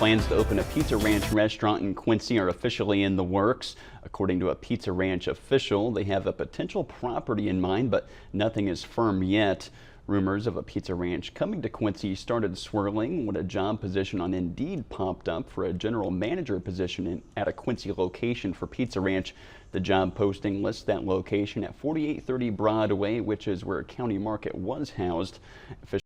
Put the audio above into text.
Plans to open a Pizza Ranch restaurant in Quincy are officially in the works. According to a Pizza Ranch official, they have a potential property in mind, but nothing is firm yet. Rumors of a Pizza Ranch coming to Quincy started swirling when a job position on Indeed popped up for a general manager position at a Quincy location for Pizza Ranch. The job posting lists that location at 4830 Broadway, which is where County Market was housed.